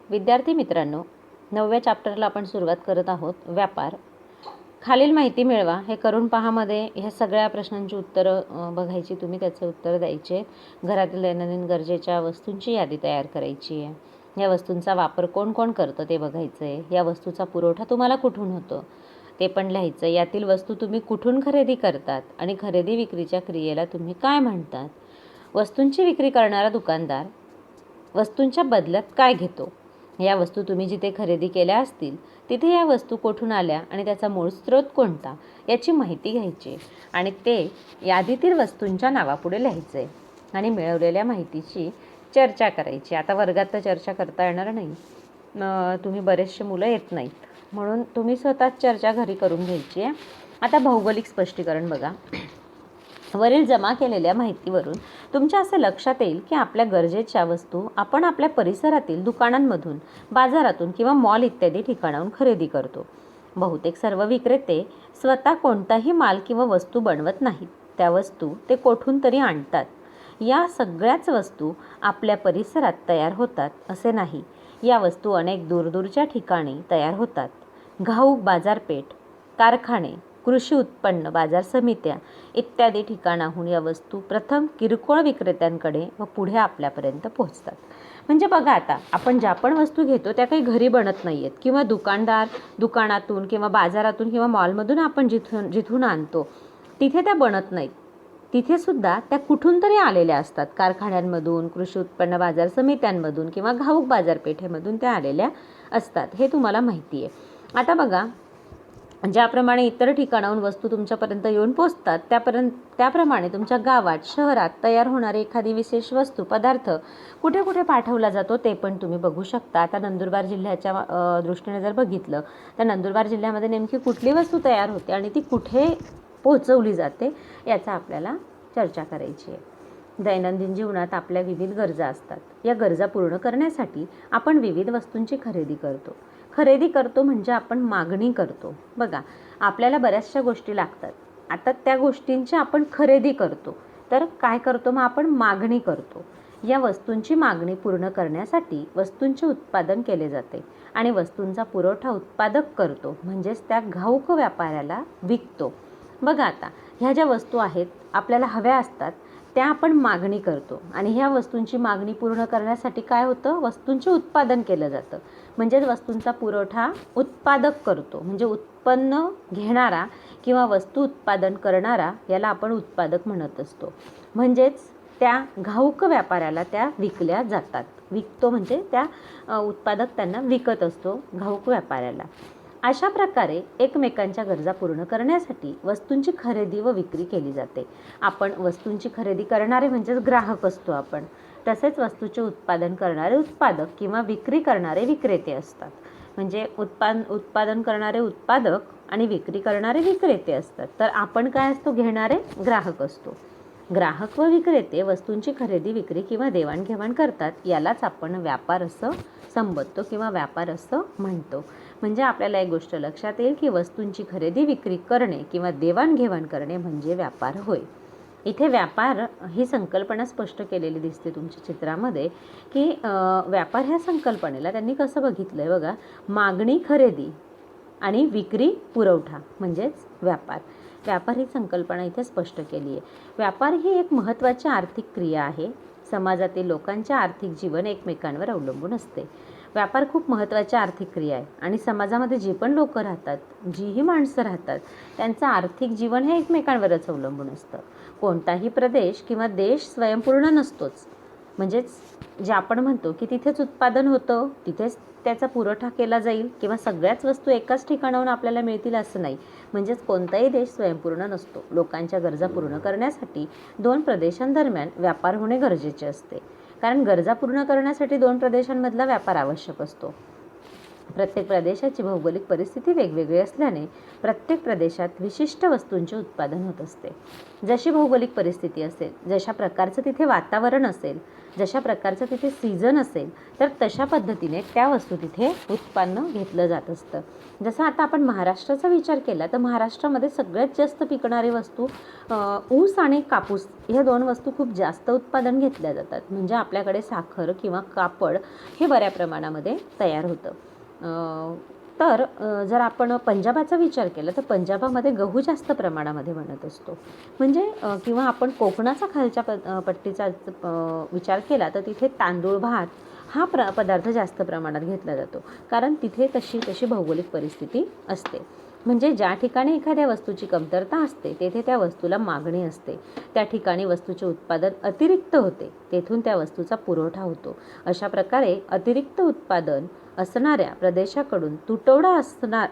विद्यार्थी मित्रांनो, 9व्या चॅप्टरला आपण सुरुवात करत आहोत. व्यापार. खालील माहिती मिळवा हे करून पहामध्ये ह्या सगळ्या प्रश्नांची उत्तरं बघायची, तुम्ही त्याचे उत्तर द्यायचे. घरातील दैनंदिन गरजेच्या वस्तूंची यादी तयार करायची आहे. या वस्तूंचा वापर कोण कोण करतं ते बघायचं आहे. या वस्तूचा पुरवठा तुम्हाला कुठून होतो ते पण लिहायचं. यातील वस्तू तुम्ही कुठून खरेदी करतात आणि खरेदी विक्रीच्या क्रियेला तुम्ही काय म्हणतात. वस्तूंची विक्री करणारा दुकानदार वस्तूंच्या बदल्यात काय घेतो. या वस्तू तुम्ही जिथे खरेदी केल्या असतील तिथे या वस्तू कुठून आल्या आणि त्याचा मूळ स्रोत कोणता याची माहिती घ्यायची आणि ते यादीतील वस्तूंच्या नावापुढे लिहायचे आणि मिळवलेल्या माहितीची चर्चा करायची. आता वर्गात तर चर्चा करता येणार नाही, तुम्ही बरेचसे मुलं येत नाहीत, म्हणून तुम्ही स्वतःच चर्चा घरी करून घ्यायची आहे. आता भौगोलिक स्पष्टीकरण बघा. वरील जमा केलेल्या माहितीवरून तुमच्या असं लक्षात येईल की आपल्या गरजेच्या वस्तू आपण आपल्या परिसरातील दुकानांमधून, बाजारातून किंवा मॉल इत्यादी ठिकाणाहून खरेदी करतो. बहुतेक सर्व विक्रेते स्वतः कोणताही माल किंवा वस्तू बनवत नाहीत. त्या वस्तू ते कोठून तरी आणतात. या सगळ्याच वस्तू आपल्या परिसरात तयार होतात असे नाही. या वस्तू अनेक दूरदूरच्या ठिकाणी तयार होतात. घाऊक बाजारपेठ, कारखाने, कृषी उत्पन्न बाजार समित्या इत्यादी ठिकाणाहून या वस्तू प्रथम किरकोळ विक्रेत्यांकडे व पुढे आपल्यापर्यंत पोहोचतात. म्हणजे बघा, आता आपण ज्या पण वस्तू घेतो त्या काही घरी बनत नाही आहेत किंवा दुकानातून किंवा बाजारातून किंवा मॉलमधून आपण जिथून आणतो तिथे त्या बनत नाहीत. तिथे सुद्धा त्या कुठून तरी आलेल्या असतात. कारखान्यांमधून, कृषी उत्पन्न बाजार समित्यांमधून किंवा घाऊक बाजारपेठेमधून त्या आलेल्या असतात. हे तुम्हाला माहिती आहे. आता बघा, ज्याप्रमाणे इतर ठिकाणाहून वस्तू तुमच्यापर्यंत येऊन पोचतात त्याप्रमाणे तुमच्या गावात, शहरात तयार होणारी एखादी विशेष वस्तू, पदार्थ कुठे कुठे पाठवला जातो ते पण तुम्ही बघू शकता. आता नंदुरबार जिल्ह्याच्या दृष्टीने जर बघितलं तर नंदुरबार जिल्ह्यामध्ये नेमकी कुठली वस्तू तयार होते आणि ती कुठे पोहोचवली जाते याचा आपल्याला चर्चा करायची आहे. दैनंदिन जीवनात आपल्या विविध गरजा असतात. या गरजा पूर्ण करण्यासाठी आपण विविध वस्तूंची खरेदी करतो म्हणजे आपण मागणी करतो. बघा, आपल्याला बऱ्याचशा गोष्टी लागतात. आता त्या गोष्टींची आपण खरेदी करतो तर काय करतो, मग आपण मागणी करतो. या वस्तूंची मागणी पूर्ण करण्यासाठी वस्तूंचे उत्पादन केले जाते आणि वस्तूंचा पुरवठा उत्पादक करतो, म्हणजेच त्या घाऊक व्यापाऱ्याला विकतो. बघा, आता ह्या ज्या वस्तू आहेत आपल्याला हव्या असतात त्या आपण मागणी करतो आणि ह्या वस्तूंची मागणी पूर्ण करण्यासाठी काय होतं, वस्तूंचे उत्पादन केलं जातं. म्हणजेच वस्तूंचा पुरवठा उत्पादक करतो. म्हणजे उत्पन्न घेणारा किंवा वस्तू उत्पादन करणारा याला आपण उत्पादक म्हणत असतो. म्हणजेच त्या घाऊक व्यापाऱ्याला त्या विकल्या जातात. विकतो म्हणजे त्या उत्पादक त्यांना विकत असतो घाऊक व्यापाऱ्याला. अशा प्रकारे एकमेकांच्या गरजा पूर्ण करण्यासाठी वस्तूंची खरेदी व विक्री केली जाते. आपण वस्तूंची खरेदी करणारे म्हणजेच ग्राहक असतो आपण. तसेच वस्तूचे उत्पादन करणारे उत्पादक किंवा विक्री करणारे विक्रेते असतात. म्हणजे उत्पादन करणारे उत्पादक आणि विक्री करणारे विक्रेते असतात. तर आपण काय असतो, घेणारे ग्राहक असतो. ग्राहक व विक्रेते वस्तूंची खरेदी विक्री किंवा देवाणघेवाण करतात. यालाच आपण व्यापार असं संबोधतो किंवा व्यापार असं म्हणतो. म्हणजे आपल्याला एक गोष्ट लक्षात येईल की वस्तूंची खरेदी विक्री करणे किंवा देवाणघेवाण करणे म्हणजे व्यापार होय. इथे व्यापार ही संकल्पना स्पष्ट केलेली दिसते तुमच्या चित्रामध्ये की व्यापार ह्या संकल्पनेला त्यांनी कसं बघितलं आहे बघा. मागणी खरेदी आणि विक्री पुरवठा म्हणजेच व्यापार. व्यापार ही संकल्पना इथे स्पष्ट केली आहे. व्यापार ही एक महत्त्वाची आर्थिक क्रिया आहे. समाजातील लोकांचे आर्थिक जीवन एकमेकांवर अवलंबून असते. व्यापार खूप महत्त्वाची आर्थिक क्रिया आहे आणि समाजामध्ये जे पण लोक राहतात, जीही माणसं राहतात, त्यांचं आर्थिक जीवन हे एकमेकांवरच अवलंबून असतं. कोणताही प्रदेश किंवा देश स्वयंपूर्ण नसतोच. म्हणजेच जे आपण म्हणतो की तिथेच उत्पादन होतं, तिथेच त्याचा पुरवठा केला जाईल किंवा सगळ्याच वस्तू एकाच ठिकाणाहून आपल्याला मिळतील असं नाही. म्हणजेच कोणताही देश स्वयंपूर्ण नसतो. लोकांच्या गरजा पूर्ण करण्यासाठी दोन प्रदेशांदरम्यान व्यापार होणे गरजेचे असते. कारण गरजा पूर्ण करण्यासाठी दोन प्रदेशांमधला व्यापार आवश्यक असतो. प्रत्येक प्रदेशाची भौगोलिक परिस्थिती वेगवेगळी असल्याने प्रत्येक प्रदेशात विशिष्ट वस्तूंचे उत्पादन होत असते. जशी भौगोलिक परिस्थिती असेल, जशा प्रकारचं तिथे वातावरण असेल, जशा प्रकारचं तिथे सीझन असेल, तर तशा पद्धतीने त्या वस्तू तिथे उत्पन्न घेतलं जात असतं. जसं आता आपण महाराष्ट्राचा विचार केला तर महाराष्ट्रामध्ये सगळ्यात जास्त पिकणारी वस्तू ऊस आणि कापूस ह्या दोन वस्तू खूप जास्त उत्पादन घेतल्या जातात. म्हणजे आपल्याकडे साखर किंवा कापड हे बऱ्या प्रमाणामध्ये तयार होतं. तर जर आपण पंजाबाचा विचार केला तर पंजाबामध्ये गहू जास्त प्रमाणामध्ये बनत असतो. म्हणजे किंवा आपण कोकणाचा खालच्या पट्टीचा विचार केला तर तिथे तांदूळ भात हा पदार्थ जास्त प्रमाणात घेतला जातो, कारण तिथे तशी भौगोलिक परिस्थिती असते. म्हणजे ज्या ठिकाणी एखाद्या वस्तूची कमतरता असते तेथे त्या वस्तूला मागणी असते. त्या ठिकाणी वस्तूचे उत्पादन अतिरिक्त होते, तेथून त्या वस्तूचा पुरवठा होतो. अशा प्रकारे अतिरिक्त उत्पादन असणाऱ्या प्रदेशाकडून तुटवडा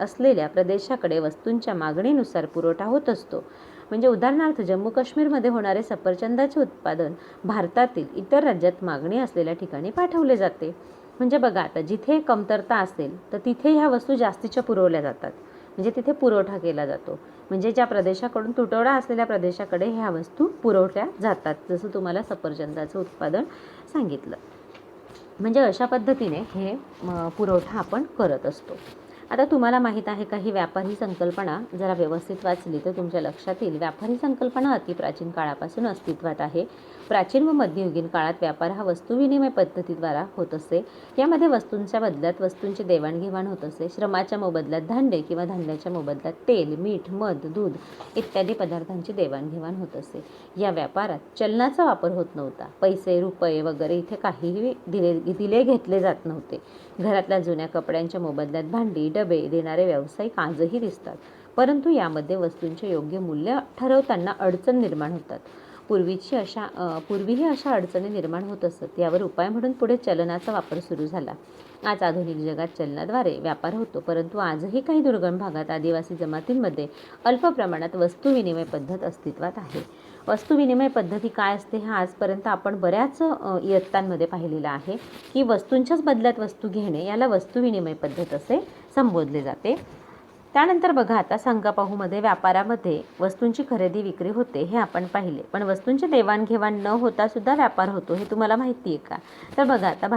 असलेल्या प्रदेशाकडे वस्तूंच्या मागणीनुसार पुरवठा होत असतो. म्हणजे उदाहरणार्थ जम्मू काश्मीरमध्ये होणारे सफरचंदाचे उत्पादन भारतातील इतर राज्यात मागणी असलेल्या ठिकाणी पाठवले जाते. म्हणजे बघा, आता जिथे कमतरता असेल तर तिथे ह्या वस्तू जास्तीच्या पुरवल्या जातात, म्हणजे तिथे पुरवठा केला जातो. म्हणजे ज्या प्रदेशाकडून तुटवडा असलेल्या प्रदेशाकडे ह्या वस्तू पुरवल्या जातात, जसं तुम्हाला सफरचंदाचं उत्पादन सांगितलं. म्हणजे अशा पद्धतीने हे पुरवठा आपण करत असतो. आता तुम्हाला माहीत आहे का, ही व्यापार ही संकल्पना जरा व्यवस्थित वाचली तर तुमच्या लक्षात येईल. व्यापार ही संकल्पना अतिप्राचीन काळापासून अस्तित्वात आहे. प्राचीन व मध्ययुगीन काळात व्यापार हा वस्तू विनिमय पद्धतीद्वारा होत असे. यामध्ये वस्तूंच्या बदल्यात वस्तूंची देवाणघेवाण होत असे. श्रमाच्या मोबदल्यात धान्य किंवा धान्याच्या मोबदल्यात तेल, मीठ, मध, दूध इत्यादी पदार्थांची देवाणघेवाण होत असे. या व्यापारात चलनाचा वापर होत नव्हता. पैसे, रुपये वगैरे इथे काहीही दिले घेतले जात नव्हते. घरातल्या जुन्या कपड्यांच्या मोबदल्यात भांडी, डबे देणारे व्यावसायिक आजही दिसतात, परंतु यामध्ये वस्तूंचे योग्य मूल्य ठरवताना अडचण निर्माण होतात. पूर्वीही अशा अडचणी निर्माण होत असत. यावर उपाय म्हणून पुढे चलनाचा वापर सुरू झाला. आज आधुनिक जगात चलनाद्वारे व्यापार होतो, परंतु आजही काही दुर्गम भागात आदिवासी जमातींमध्ये अल्प प्रमाणात वस्तू विनिमय पद्धत अस्तित्वात आहे. वस्तू विनिमय पद्धती काय असते हे आजपर्यंत आपण बऱ्याच इयत्तांमध्ये पाहिलेलं आहे की वस्तूंच्याच बदल्यात वस्तू घेणे याला वस्तू विनिमय पद्धत असे संबोधले जाते. त्यानंतर बघा, आता संघपाहूमध्ये व्यापारामध्ये वस्तूंची खरेदी विक्री होते हे आपण पाहिले, पण वस्तूंची देवाणघेवाण न होता सुद्धा व्यापार होतो हे तुम्हाला माहिती आहे का? तर बघा, आता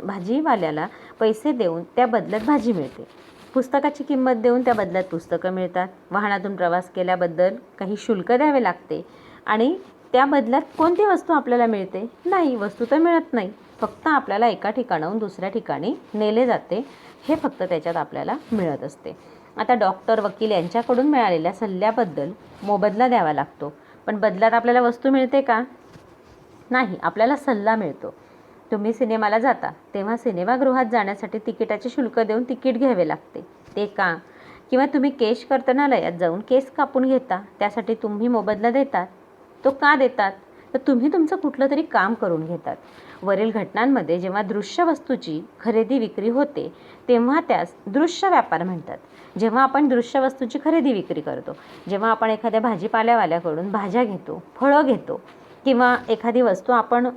भाजीवाल्याला पैसे देऊन त्या बदल्यात भाजी मिळते. पुस्तकाची किंमत देऊन त्या बदल्यात पुस्तकं मिळतात. वाहनातून प्रवास केल्याबद्दल काही शुल्क द्यावे लागते आणि त्या बदल्यात कोणती वस्तू आपल्याला मिळते? नाही, वस्तू तर मिळत नाही. फक्त आपल्याला एका ठिकाणाहून दुसऱ्या ठिकाणी नेले जाते, हे फक्त त्याच्यात आपल्याला मिळत असते. आता डॉक्टर, वकील यांच्याकडून मिळालेल्या सल्ल्याबद्दल मोबदला द्यावा लागतो, पण बदल्यात आपल्याला वस्तू मिळते का? नाही, आपल्याला सल्ला मिळतो. तुम्ही सिनेमाला जाता तेव्हा सिनेमागृहात जाण्यासाठी तिकिटाचे शुल्क देऊन तिकीट घ्यावे लागते, ते का? किंवा तुम्ही केश कर्तनालयात जाऊन केस कापून घेता, त्यासाठी तुम्ही मोबदला देतात, तो का देतात? तर तुम्ही तुमचं कुठलं तरी काम करून घेतात. वरील घटनांमध्ये जेव्हा दृश्य वस्तूची खरेदी विक्री होते तेव्हा त्यास दृश्य व्यापार म्हणतात. जेव्हा आपण दृश्य वस्तूची खरेदी विक्री करतो, जेव्हा आपण एखाद्या भाजीपाल्यावाल्याकडून भाज्या घेतो, फळं घेतो, किंवा एखादी वस्तू आपण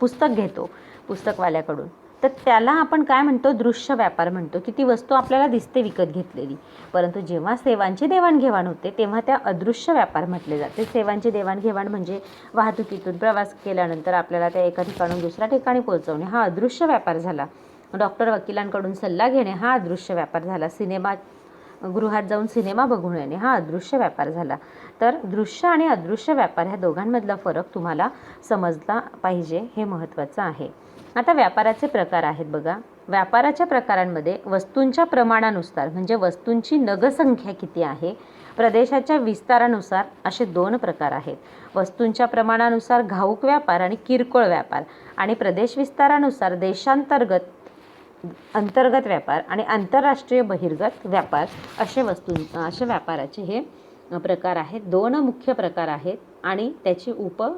पुस्तक घेतो पुस्तकवाल्याकडून, तर त्याला आपण काय म्हणतो? दृश्य व्यापार म्हणतो, की ती वस्तू आपल्याला दिसते विकत घेतलेली. परंतु जेव्हा सेवांची देवाणघेवाण होते तेव्हा त्या अदृश्य व्यापार म्हटले जाते. सेवांची देवाणघेवाण म्हणजे वाहतुकीतून प्रवास केल्यानंतर आपल्याला त्या एका ठिकाणून दुसऱ्या ठिकाणी पोहोचवणे हा अदृश्य व्यापार झाला. डॉक्टर, वकिलांकडून सल्ला घेणे हा अदृश्य व्यापार झाला. गृहात जाऊन सिनेमा बघून येणे हा अदृश्य व्यापार झाला. तर दृश्य आणि अदृश्य व्यापार ह्या दोघांमधला फरक तुम्हाला समजला पाहिजे, हे महत्त्वाचं आहे. आता व्यापाराचे प्रकार आहेत बघा. व्यापाराच्या प्रकारांमध्ये वस्तूंच्या प्रमाणानुसार म्हणजे वस्तूंची नगसंख्या किती आहे, प्रदेशाच्या विस्तारानुसार असे 2 प्रकार आहेत. वस्तूंच्या प्रमाणानुसार घाऊक व्यापार आणि किरकोळ व्यापार, आणि प्रदेश विस्तारानुसार अंतर्गत व्यापार आणि आंतरराष्ट्रीय बहिर्गत व्यापार असे व्यापाराचे हे प्रकार आहेत. 2 मुख्य प्रकार आहेत आणि त्याचे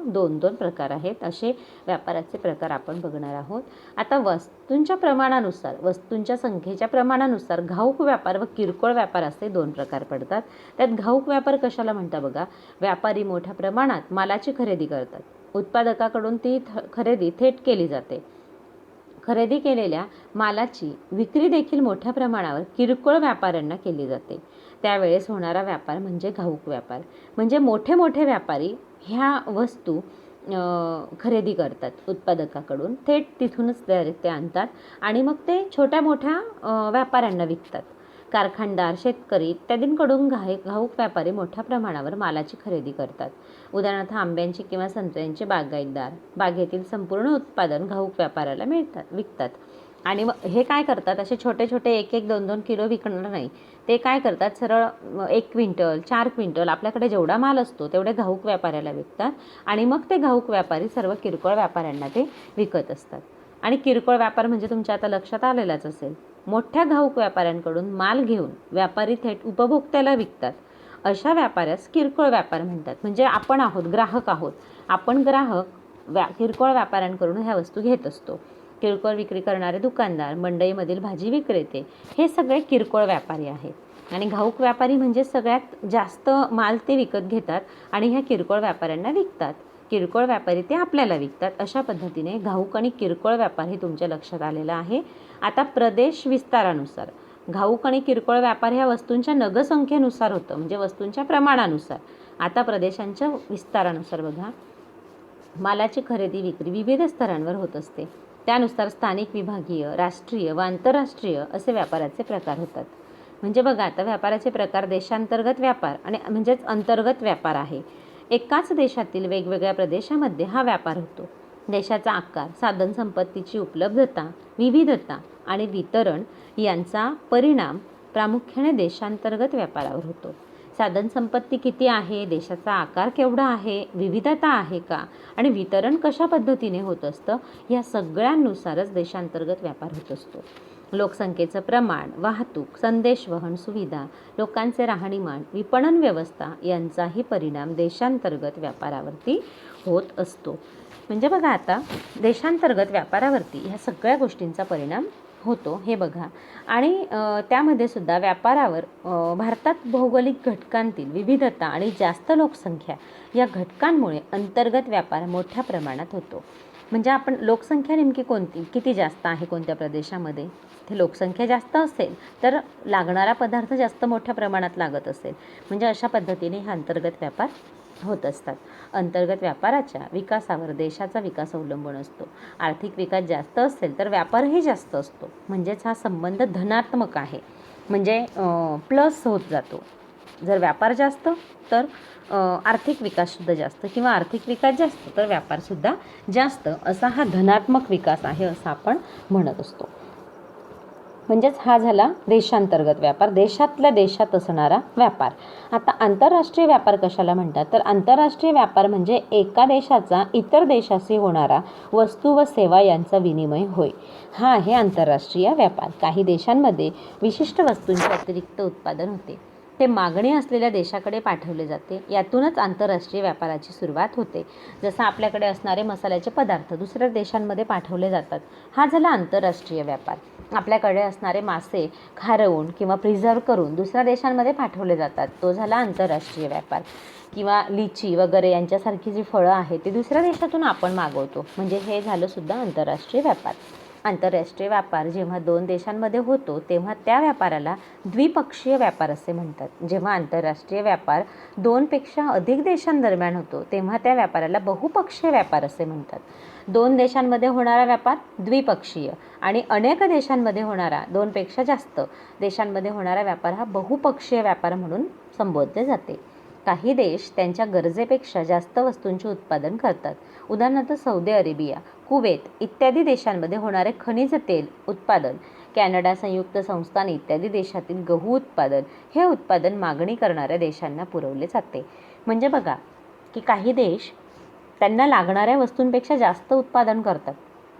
2 प्रकार आहेत. असे व्यापाराचे प्रकार आपण बघणार आहोत. आता वस्तूंच्या प्रमाणानुसार, वस्तूंच्या संख्येच्या प्रमाणानुसार घाऊक व्यापार व किरकोळ व्यापार असे 2 प्रकार पडतात. त्यात घाऊक व्यापार कशाला म्हणता बघा? व्यापारी मोठ्या प्रमाणात मालाची खरेदी करतात. उत्पादकाकडून ती खरेदी थेट केली जाते. खरेदी केलेल्या मालाची विक्री देखील मोठ्या प्रमाणावर किरकोळ व्यापाऱ्यांना केली जाते. त्यावेळेस होणारा व्यापार म्हणजे घाऊक व्यापार. म्हणजे मोठे मोठे व्यापारी ह्या वस्तू खरेदी करतात उत्पादकाकडून, थेट तिथूनच ते आणतात आणि मग ते छोट्या मोठ्या व्यापाऱ्यांना विकतात. कारखानदार, शेतकरी इत्यादींकडून घाऊक व्यापारी मोठ्या प्रमाणावर मालाची खरेदी करतात. उदाहरणार्थ आंब्यांची किंवा संत्र्यांचे बागायतदार बागेतील संपूर्ण उत्पादन घाऊक व्यापाऱ्याला विकतात. आणि मग हे काय करतात, असे छोटे छोटे 1-1, 2-2 किलो विकणार नाही. ते काय करतात, सरळ 1 क्विंटल, 4 क्विंटल आपल्याकडे जेवढा माल असतो तेवढे घाऊक व्यापाऱ्याला विकतात आणि मग ते घाऊक व्यापारी सर्व किरकोळ व्यापाऱ्यांना ते विकत असतात. आणि किरकोळ व्यापार म्हणजे तुमच्या आता लक्षात आलेलाच असेल, मोठ्या घाऊक व्यापाऱ्यांकडून माल घेऊन व्यापारी थेट उपभोक्त्याला विकतात. अशा व्यापाऱ्यास किरकोळ व्यापार म्हणतात. म्हणजे आपण आहोत, ग्राहक आहोत. आपण ग्राहक किरकोळ व्यापाऱ्यांकडून ह्या वस्तू घेत असतो. किरकोळ विक्री करणारे दुकानदार, मंडईमधील भाजी विक्रेते हे सगळे किरकोळ व्यापारी आहेत. आणि घाऊक व्यापारी म्हणजे सगळ्यात जास्त माल ते विकत घेतात आणि ह्या किरकोळ व्यापाऱ्यांना विकतात. किरकोळ व्यापारी ते आपल्याला विकतात. अशा पद्धतीने घाऊक आणि किरकोळ व्यापार हे तुमच्या लक्षात आलेलं आहे. आता प्रदेश विस्तारानुसार घाऊक आणि किरकोळ व्यापार ह्या वस्तूंच्या नगसंख्येनुसार होतं, म्हणजे वस्तूंच्या प्रमाणानुसार. आता प्रदेशांच्या विस्तारानुसार बघा, मालाची खरेदी विक्री विविध स्तरांवर होत असते. त्यानुसार स्थानिक, विभागीय, राष्ट्रीय व आंतरराष्ट्रीय असे व्यापाराचे प्रकार होतात. म्हणजे बघा, आता व्यापाराचे प्रकार देशांतर्गत व्यापार आणि म्हणजेच अंतर्गत व्यापार आहे. एकाच देशातील वेगवेगळ्या प्रदेशामध्ये हा व्यापार होतो. देशाचा आकार, साधनसंपत्तीची उपलब्धता, विविधता आणि वितरण यांचा परिणाम प्रामुख्याने देशांतर्गत व्यापारावर होतो. साधनसंपत्ती किती आहे, देशाचा आकार केवढा आहे, विविधता आहे का आणि वितरण कशा पद्धतीने होत असतं, या सगळ्यांनुसारच देशांतर्गत व्यापार होत असतो. लोकसंख्येचं प्रमाण, वाहतूक, संदेशवहन सुविधा, लोकांचे राहणीमान, विपणन व्यवस्था यांचाही परिणाम देशांतर्गत व्यापारावरती होत असतो. म्हणजे बघा, आता देशांतर्गत व्यापारावरती ह्या सगळ्या गोष्टींचा परिणाम होतो हे बघा. आणि त्यामध्ये सुद्धा व्यापारावर भारतात भौगोलिक घटकांतील विविधता आणि जास्त लोकसंख्या या घटकांमुळे अंतर्गत व्यापार मोठ्या प्रमाणात होतो. म्हणजे आपण लोकसंख्या नेमकी कोणती, किती जास्त आहे कोणत्या प्रदेशामध्ये, ते लोकसंख्या जास्त असेल तर लागणारा पदार्थ जास्त मोठ्या प्रमाणात लागत असेल. म्हणजे अशा पद्धतीने हा अंतर्गत व्यापार होत असतात. अंतर्गत व्यापाराच्या विकासावर देशाचा विकास अवलंबून असतो. आर्थिक विकास जास्त असेल तर व्यापारही जास्त असतो. म्हणजेच हा संबंध धनात्मक आहे, म्हणजे प्लस होत जातो. जर व्यापार जास्त तर आर्थिक विकाससुद्धा जास्त, किंवा आर्थिक विकास जास्त तर व्यापारसुद्धा जास्त, असा हा धनात्मक विकास आहे असं आपण म्हणत असतो. म्हणजेच हा झाला देशांतर्गत व्यापार, देशातल्या देशात असणारा व्यापार. आता आंतरराष्ट्रीय व्यापार कशाला म्हणतात, तर आंतरराष्ट्रीय व्यापार म्हणजे एका देशाचा इतर देशाशी होणारा वस्तू व सेवा यांचा विनिमय होय. हा आहे आंतरराष्ट्रीय व्यापार. काही देशांमध्ये विशिष्ट वस्तूंचे अतिरिक्त उत्पादन होते, ते मागणी असलेल्या देशाकडे पाठवले जाते. यातूनच आंतरराष्ट्रीय व्यापाराची सुरुवात होते. जसं आपल्याकडे असणारे मसाल्याचे पदार्थ दुसऱ्या देशांमध्ये पाठवले जातात, हा झाला आंतरराष्ट्रीय व्यापार. आपल्याकडे असणारे मासे खारवून किंवा प्रिझर्व करून दुसऱ्या देशांमध्ये पाठवले जातात, तो झाला आंतरराष्ट्रीय व्यापार. किंवा लिची वगैरे यांच्यासारखी जी फळं आहेत ती दुसऱ्या देशातून आपण मागवतो, म्हणजे हे झालं सुद्धा आंतरराष्ट्रीय व्यापार. आंतरराष्ट्रीय व्यापार जेव्हा 2 देशांमध्ये होतो तेव्हा त्या व्यापाराला द्विपक्षीय व्यापार असे म्हणतात. जेव्हा आंतरराष्ट्रीय व्यापार 2 पेक्षा अधिक देशांदरम्यान होतो तेव्हा त्या व्यापाराला बहुपक्षीय व्यापार असे म्हणतात. 2 देशांमध्ये होणारा व्यापार द्विपक्षीय आणि अनेक देशांमध्ये होणारा 2 पेक्षा जास्त देशांमध्ये होणारा व्यापार हा बहुपक्षीय व्यापार म्हणून संबोधले जाते. काही देश त्यांच्या गरजेपेक्षा जास्त वस्तूंचे उत्पादन करतात. उदाहरणार्थ सौदी अरेबिया, कुवेत इत्यादी देशांमध्ये होणारे खनिज तेल उत्पादन, कॅनडा, संयुक्त संस्थान इत्यादी देशातील गहू उत्पादन हे उत्पादन मागणी करणाऱ्या देशांना पुरवले जाते. म्हणजे बघा की काही देश त्यांना लागणाऱ्या वस्तूंपेक्षा जास्त उत्पादन करतात,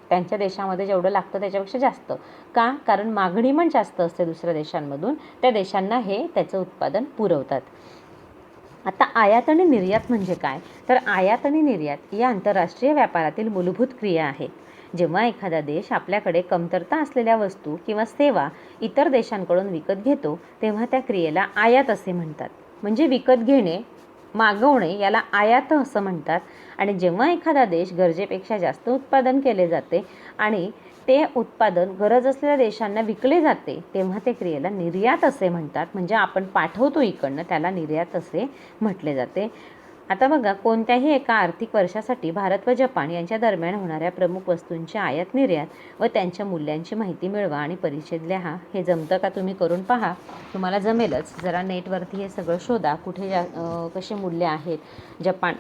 त्यांच्या देशामध्ये जेवढं लागतं त्याच्यापेक्षा जास्त. का? कारण मागणी पण जास्त असते दुसऱ्या देशांमधून, त्या देशांना हे त्याचं उत्पादन पुरवतात. आता आयात आणि निर्यात म्हणजे काय, तर आयात आणि निर्यात या आंतरराष्ट्रीय व्यापारातील मूलभूत क्रिया आहेत. जेव्हा एखादा देश आपल्याकडे कमतरता असलेल्या वस्तू किंवा सेवा इतर देशांकडून विकत घेतो तेव्हा त्या क्रियेला आयात असे म्हणतात. म्हणजे विकत घेणे, मागवणे याला आयात असं म्हणतात. आणि जेव्हा एखादा देश गरजेपेक्षा जास्त उत्पादन केले जाते आणि ते उत्पादन गरज असलेल्या देशांना विकले जाते तेव्हा ते क्रियेला निर्यात असे म्हणतात. म्हणजे आपण पाठवतो इकडनं, त्याला निर्यात असे म्हटले जाते. आता बघा, कोणत्याही एका आर्थिक वर्षासाठी भारत व जपान यांच्या दरम्यान होणाऱ्या प्रमुख वस्तूंची आयात निर्यात व त्यांच्या मूल्यांची माहिती मिळवा आणि परिच्छेद लिहा. हे जमतं का? तुम्ही करून पहा, तुम्हाला जमेलच. जरा नेटवरती हे सगळं शोधा, कुठे कसे मूल्य आहेत, जपान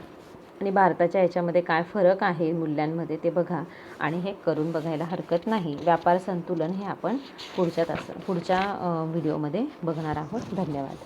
आणि भारताच्या याच्यामध्ये काय फरक आहे मूल्यांमध्ये ते बघा आणि हे करून बघायला हरकत नाही. व्यापार संतुलन हे आपण पुढच्या व्हिडिओमध्ये बघणार आहोत. धन्यवाद.